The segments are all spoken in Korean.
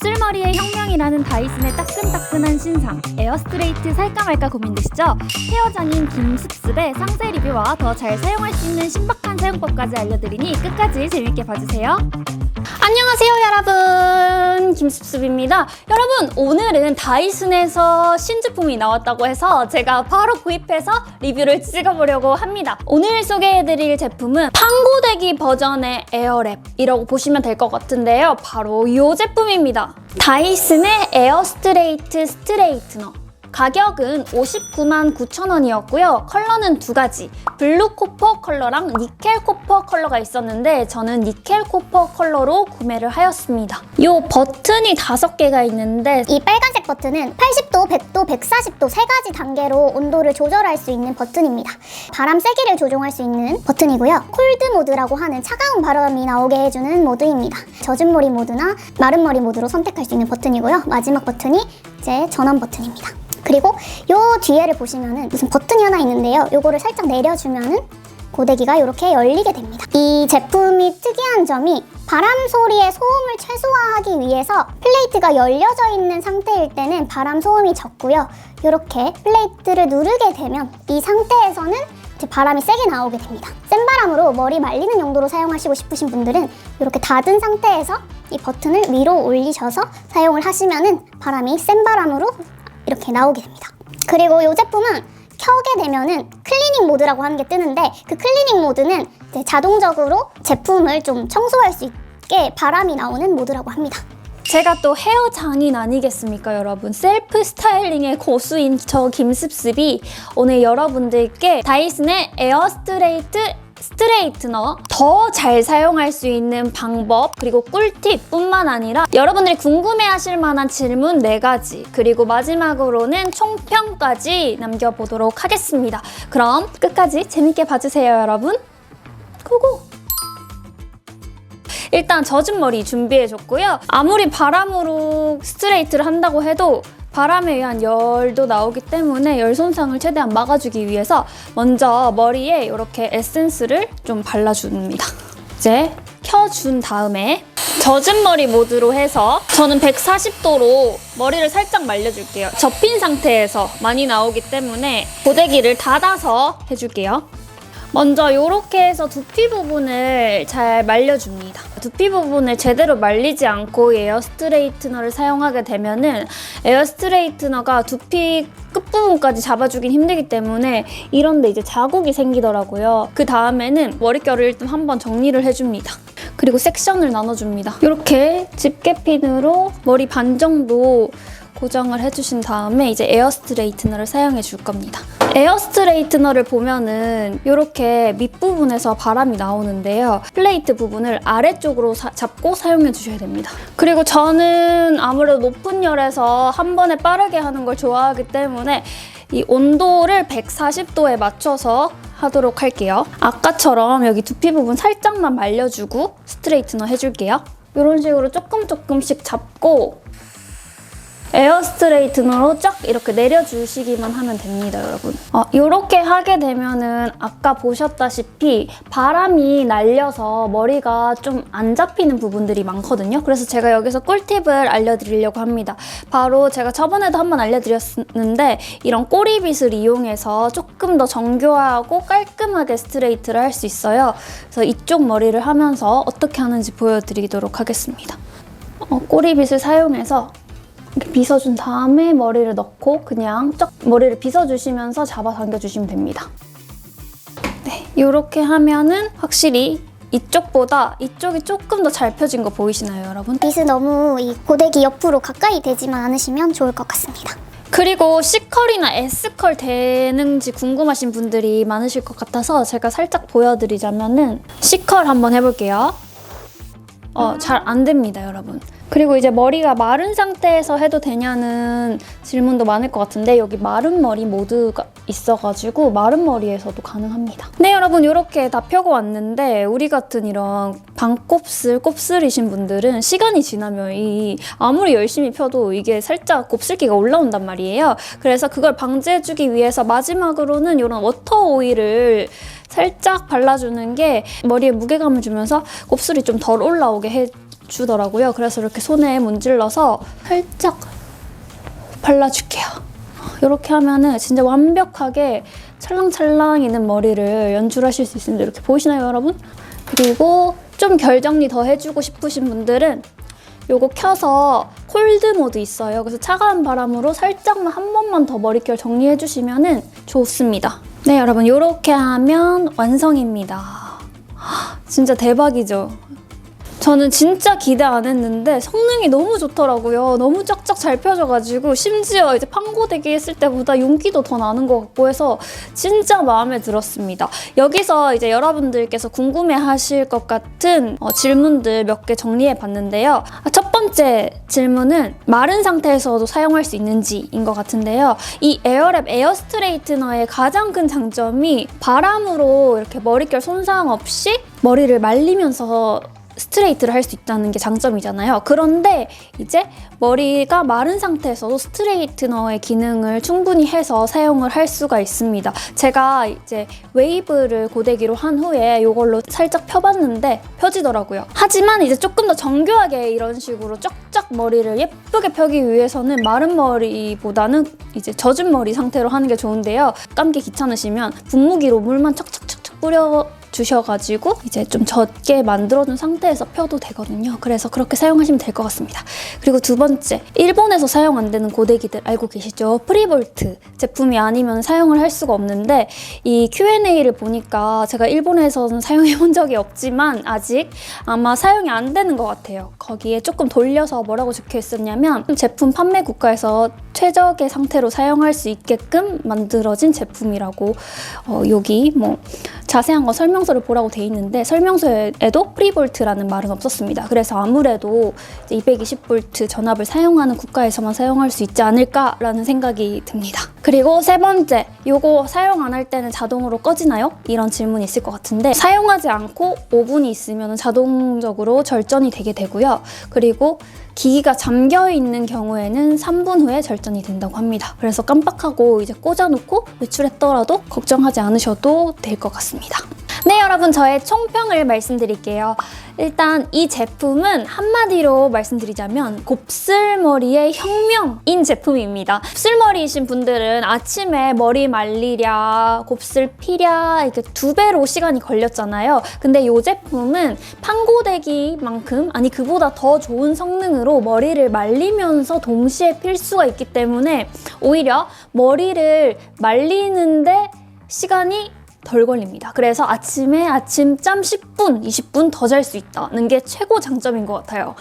곱슬머리의 혁명이라는 다이슨의 따끈따끈한 신상 에어스트레이트 살까 말까 고민되시죠? 헤어장인 김습습의 상세 리뷰와 더 잘 사용할 수 있는 신박한 사용법까지 알려드리니 끝까지 재밌게 봐주세요. 안녕하세요 여러분, 김습습입니다. 여러분, 오늘은 다이슨에서 신제품이 나왔다고 해서 제가 바로 구입해서 리뷰를 찍어보려고 합니다. 오늘 소개해드릴 제품은 판고데기 버전의 에어랩이라고 보시면 될 것 같은데요. 바로 이 제품입니다. 다이슨의 에어스트레이트 스트레이트너. 가격은 599,900원이었고요. 컬러는 두 가지, 블루 코퍼 컬러랑 니켈 코퍼 컬러가 있었는데 저는 니켈 코퍼 컬러로 구매를 하였습니다. 이 버튼이 5개가 있는데 이 빨간색 버튼은 80도, 100도, 140도 세 가지 단계로 온도를 조절할 수 있는 버튼입니다. 바람 세기를 조종할 수 있는 버튼이고요. 콜드 모드라고 하는 차가운 바람이 나오게 해주는 모드입니다. 젖은 머리 모드나 마른 머리 모드로 선택할 수 있는 버튼이고요. 마지막 버튼이 이제 전원 버튼입니다. 그리고 요 뒤에를 보시면은 무슨 버튼이 하나 있는데요. 요거를 살짝 내려주면은 고데기가 이렇게 열리게 됩니다. 이 제품이 특이한 점이 바람 소리의 소음을 최소화하기 위해서 플레이트가 열려져 있는 상태일 때는 바람 소음이 적고요. 이렇게 플레이트를 누르게 되면 이 상태에서는 이제 바람이 세게 나오게 됩니다. 센 바람으로 머리 말리는 용도로 사용하시고 싶으신 분들은 이렇게 닫은 상태에서 이 버튼을 위로 올리셔서 사용을 하시면은 바람이 센 바람으로 이렇게 나오게 됩니다. 그리고 이 제품은 켜게 되면은 클리닝 모드라고 하는 게 뜨는데 그 클리닝 모드는 이제 자동적으로 제품을 좀 청소할 수 있게 바람이 나오는 모드라고 합니다. 제가 또 헤어 장인 아니겠습니까 여러분? 셀프 스타일링의 고수인 저 김습습이 오늘 여러분들께 다이슨의 에어스트레이트 스트레이트너 더 잘 사용할 수 있는 방법, 그리고 꿀팁 뿐만 아니라 여러분들이 궁금해하실 만한 질문 4가지, 그리고 마지막으로는 총평까지 남겨보도록 하겠습니다. 그럼 끝까지 재밌게 봐주세요 여러분. 고고! 일단 젖은 머리 준비해줬고요. 아무리 바람으로 스트레이트를 한다고 해도 바람에 의한 열도 나오기 때문에 열 손상을 최대한 막아주기 위해서 먼저 머리에 이렇게 에센스를 좀 발라줍니다. 이제 켜준 다음에 젖은 머리 모드로 해서 저는 140도로 머리를 살짝 말려줄게요. 접힌 상태에서 많이 나오기 때문에 고데기를 닫아서 해줄게요. 먼저 이렇게 해서 두피 부분을 잘 말려줍니다. 두피 부분을 제대로 말리지 않고 에어 스트레이트너를 사용하게 되면은 에어 스트레이트너가 두피 끝부분까지 잡아주긴 힘들기 때문에 이런데 이제 자국이 생기더라고요. 그 다음에는 머릿결을 일단 한번 정리를 해줍니다. 그리고 섹션을 나눠줍니다. 이렇게 집게핀으로 머리 반 정도 고정을 해주신 다음에 이제 에어 스트레이트너를 사용해 줄 겁니다. 에어 스트레이트너를 보면은 이렇게 밑부분에서 바람이 나오는데요. 플레이트 부분을 아래쪽으로 잡고 사용해 주셔야 됩니다. 그리고 저는 아무래도 높은 열에서 한 번에 빠르게 하는 걸 좋아하기 때문에 이 온도를 140도에 맞춰서 하도록 할게요. 아까처럼 여기 두피 부분 살짝만 말려주고 스트레이트너 해줄게요. 이런 식으로 조금씩 잡고 에어 스트레이트너로 쫙 이렇게 내려주시기만 하면 됩니다, 여러분. 이렇게 하게 되면은 아까 보셨다시피 바람이 날려서 머리가 좀 안 잡히는 부분들이 많거든요. 그래서 제가 여기서 꿀팁을 알려드리려고 합니다. 바로 제가 저번에도 한번 알려드렸는데 이런 꼬리빗을 이용해서 조금 더 정교하고 깔끔하게 스트레이트를 할 수 있어요. 그래서 이쪽 머리를 하면서 어떻게 하는지 보여드리도록 하겠습니다. 꼬리빗을 사용해서 이렇게 빗어준 다음에 머리를 넣고 그냥 쫙 머리를 빗어주시면서 잡아당겨주시면 됩니다. 네, 이렇게 하면은 확실히 이쪽보다 이쪽이 조금 더 잘 펴진 거 보이시나요, 여러분? 빗을 너무 이 고데기 옆으로 가까이 대지만 않으시면 좋을 것 같습니다. 그리고 C컬이나 S컬 되는지 궁금하신 분들이 많으실 것 같아서 제가 살짝 보여드리자면은 C컬 한번 해볼게요. 잘 안 됩니다, 여러분. 그리고 이제 머리가 마른 상태에서 해도 되냐는 질문도 많을 것 같은데 여기 마른 머리 모드가 있어가지고 마른 머리에서도 가능합니다. 네, 여러분, 이렇게 다 펴고 왔는데 우리 같은 이런 곱슬이신 분들은 시간이 지나면 아무리 열심히 펴도 이게 살짝 곱슬기가 올라온단 말이에요. 그래서 그걸 방지해주기 위해서 마지막으로는 이런 워터 오일을 살짝 발라주는 게 머리에 무게감을 주면서 곱슬이 좀 덜 올라오게 주더라고요. 그래서 이렇게 손에 문질러서 살짝 발라줄게요. 이렇게 하면은 진짜 완벽하게 찰랑찰랑이는 머리를 연출하실 수 있습니다. 이렇게 보이시나요, 여러분? 그리고 좀 결 정리 더 해주고 싶으신 분들은 요거 켜서 콜드 모드 있어요. 그래서 차가운 바람으로 살짝만 한 번만 더 머릿결 정리해주시면 좋습니다. 네, 여러분 이렇게 하면 완성입니다. 진짜 대박이죠? 저는 진짜 기대 안 했는데 성능이 너무 좋더라고요. 너무 쫙쫙 잘 펴져가지고 심지어 이제 판고데기 했을 때보다 윤기도 더 나는 것 같고 해서 진짜 마음에 들었습니다. 여기서 이제 여러분들께서 궁금해하실 것 같은 질문들 몇 개 정리해 봤는데요. 첫 번째 질문은 마른 상태에서도 사용할 수 있는지인 것 같은데요. 이 에어랩 에어 스트레이트너의 가장 큰 장점이 바람으로 이렇게 머릿결 손상 없이 머리를 말리면서 스트레이트를 할 수 있다는 게 장점이잖아요. 그런데 이제 머리가 마른 상태에서도 스트레이트너의 기능을 충분히 해서 사용을 할 수가 있습니다. 제가 이제 웨이브를 고데기로 한 후에 이걸로 살짝 펴봤는데 펴지더라고요. 하지만 이제 조금 더 정교하게 이런 식으로 쫙쫙 머리를 예쁘게 펴기 위해서는 마른 머리보다는 이제 젖은 머리 상태로 하는 게 좋은데요. 감기 귀찮으시면 분무기로 물만 척척척척 뿌려 주셔가지고 이제 좀 젖게 만들어준 상태에서 펴도 되거든요. 그래서 그렇게 사용하시면 될 것 같습니다. 그리고 두 번째, 일본에서 사용 안 되는 고데기들 알고 계시죠? 프리볼트 제품이 아니면 사용을 할 수가 없는데 이 Q&A를 보니까 제가 일본에서는 사용해 본 적이 없지만 아직 아마 사용이 안 되는 것 같아요. 거기에 조금 돌려서 뭐라고 적혀 있었냐면 제품 판매 국가에서 최적의 상태로 사용할 수 있게끔 만들어진 제품이라고 여기 뭐 자세한 거 설명서를 보라고 돼 있는데 설명서에도 프리볼트라는 말은 없었습니다. 그래서 아무래도 220V 전압을 사용하는 국가에서만 사용할 수 있지 않을까라는 생각이 듭니다. 그리고 세 번째, 요거 사용 안 할 때는 자동으로 꺼지나요? 이런 질문이 있을 것 같은데 사용하지 않고 5분이 있으면 자동적으로 절전이 되게 되고요. 그리고 기기가 잠겨 있는 경우에는 3분 후에 절전이 된다고 합니다. 그래서 깜빡하고 이제 꽂아놓고 외출했더라도 걱정하지 않으셔도 될 것 같습니다. 네, 여러분 저의 총평을 말씀드릴게요. 일단 이 제품은 한마디로 말씀드리자면 곱슬머리의 혁명인 제품입니다. 곱슬머리이신 분들은 아침에 머리 말리랴, 곱슬 피랴 이렇게 2배로 시간이 걸렸잖아요. 근데 이 제품은 판고데기만큼 아니 그보다 더 좋은 성능으로 머리를 말리면서 동시에 필 수가 있기 때문에 오히려 머리를 말리는데 시간이 덜 걸립니다. 그래서 아침에 아침잠 10분, 20분 더 잘 수 있다는 게 최고 장점인 것 같아요.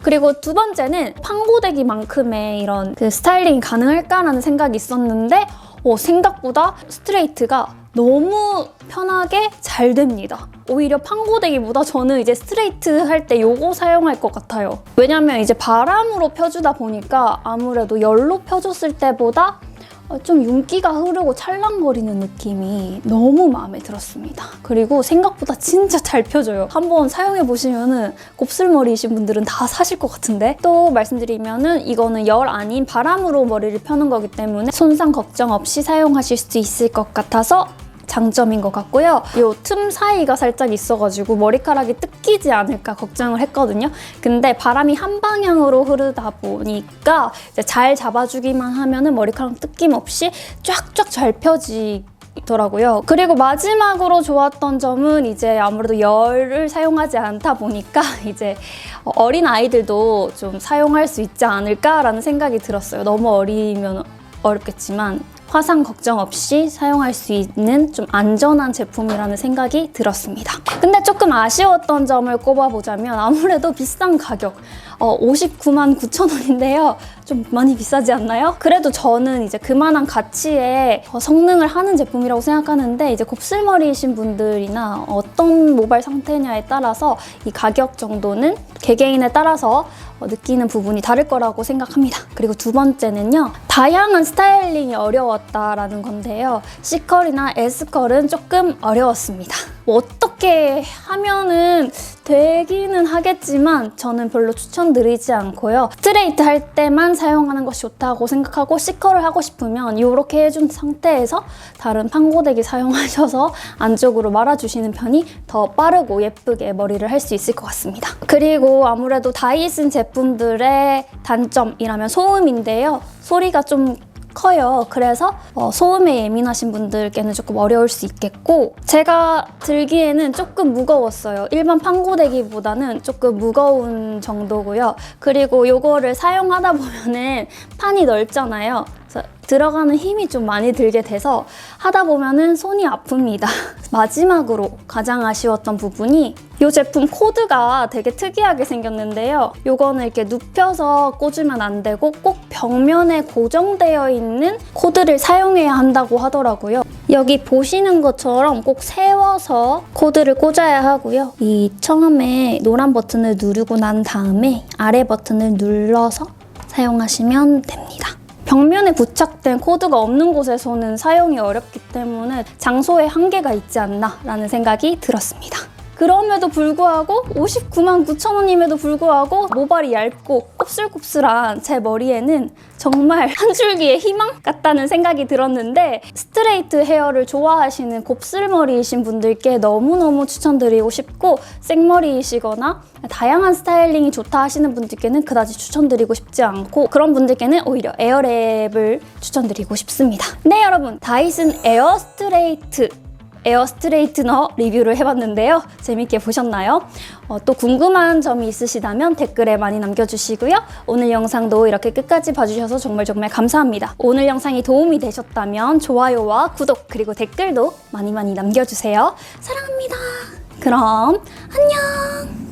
그리고 두 번째는 판고데기만큼의 이런 그 스타일링이 가능할까라는 생각이 있었는데 생각보다 스트레이트가 너무 편하게 잘 됩니다. 오히려 판고데기보다 저는 이제 스트레이트 할 때 요거 사용할 것 같아요. 왜냐면 이제 바람으로 펴주다 보니까 아무래도 열로 펴줬을 때보다 좀 윤기가 흐르고 찰랑거리는 느낌이 너무 마음에 들었습니다. 그리고 생각보다 진짜 잘 펴져요. 한번 사용해보시면은 곱슬머리이신 분들은 다 사실 것 같은데 또 말씀드리면은 이거는 열 아닌 바람으로 머리를 펴는 거기 때문에 손상 걱정 없이 사용하실 수 있을 것 같아서 장점인 것 같고요. 이 틈 사이가 살짝 있어가지고 머리카락이 뜯기지 않을까 걱정을 했거든요. 근데 바람이 한 방향으로 흐르다 보니까 이제 잘 잡아주기만 하면은 머리카락 뜯김 없이 쫙쫙 잘 펴지더라고요. 그리고 마지막으로 좋았던 점은 이제 아무래도 열을 사용하지 않다 보니까 이제 어린 아이들도 좀 사용할 수 있지 않을까라는 생각이 들었어요. 너무 어리면 어렵겠지만 화상 걱정 없이 사용할 수 있는 좀 안전한 제품이라는 생각이 들었습니다. 근데 조금 아쉬웠던 점을 꼽아보자면 아무래도 비싼 가격 59만 9천 원인데요. 좀 많이 비싸지 않나요? 그래도 저는 이제 그만한 가치의 성능을 하는 제품이라고 생각하는데 이제 곱슬머리이신 분들이나 어떤 모발 상태냐에 따라서 이 가격 정도는 개개인에 따라서 느끼는 부분이 다를 거라고 생각합니다. 그리고 두 번째는요. 다양한 스타일링이 어려웠다라는 건데요. C컬이나 S컬은 조금 어려웠습니다. 어떻게 이렇게 하면은 되기는 하겠지만 저는 별로 추천드리지 않고요. 스트레이트 할 때만 사용하는 것이 좋다고 생각하고 C컬을 하고 싶으면 이렇게 해준 상태에서 다른 판고데기 사용하셔서 안쪽으로 말아주시는 편이 더 빠르고 예쁘게 머리를 할 수 있을 것 같습니다. 그리고 아무래도 다이슨 제품들의 단점이라면 소음인데요. 소리가 좀 커요. 그래서 소음에 예민하신 분들께는 조금 어려울 수 있겠고, 제가 들기에는 조금 무거웠어요. 일반 판고데기보다는 조금 무거운 정도고요. 그리고 이거를 사용하다 보면은 판이 넓잖아요. 그래서 들어가는 힘이 좀 많이 들게 돼서 하다 보면은 손이 아픕니다. 마지막으로 가장 아쉬웠던 부분이 이 제품 코드가 되게 특이하게 생겼는데요. 요거는 이렇게 눕혀서 꽂으면 안 되고 꼭 벽면에 고정되어 있는 코드를 사용해야 한다고 하더라고요. 여기 보시는 것처럼 꼭 세워서 코드를 꽂아야 하고요. 이 처음에 노란 버튼을 누르고 난 다음에 아래 버튼을 눌러서 사용하시면 됩니다. 벽면에 부착된 코드가 없는 곳에서는 사용이 어렵기 때문에 장소에 한계가 있지 않나 라는 생각이 들었습니다. 그럼에도 불구하고 59만 9천 원임에도 불구하고 모발이 얇고 곱슬곱슬한 제 머리에는 정말 한 줄기의 희망 같다는 생각이 들었는데, 스트레이트 헤어를 좋아하시는 곱슬머리이신 분들께 너무너무 추천드리고 싶고, 생머리이시거나 다양한 스타일링이 좋다 하시는 분들께는 그다지 추천드리고 싶지 않고, 그런 분들께는 오히려 에어랩을 추천드리고 싶습니다. 네, 여러분, 다이슨 에어 스트레이트너 리뷰를 해봤는데요. 재밌게 보셨나요? 또 궁금한 점이 있으시다면 댓글에 많이 남겨주시고요. 오늘 영상도 이렇게 끝까지 봐주셔서 정말 감사합니다. 오늘 영상이 도움이 되셨다면 좋아요와 구독 그리고 댓글도 많이 남겨주세요. 사랑합니다. 그럼 안녕!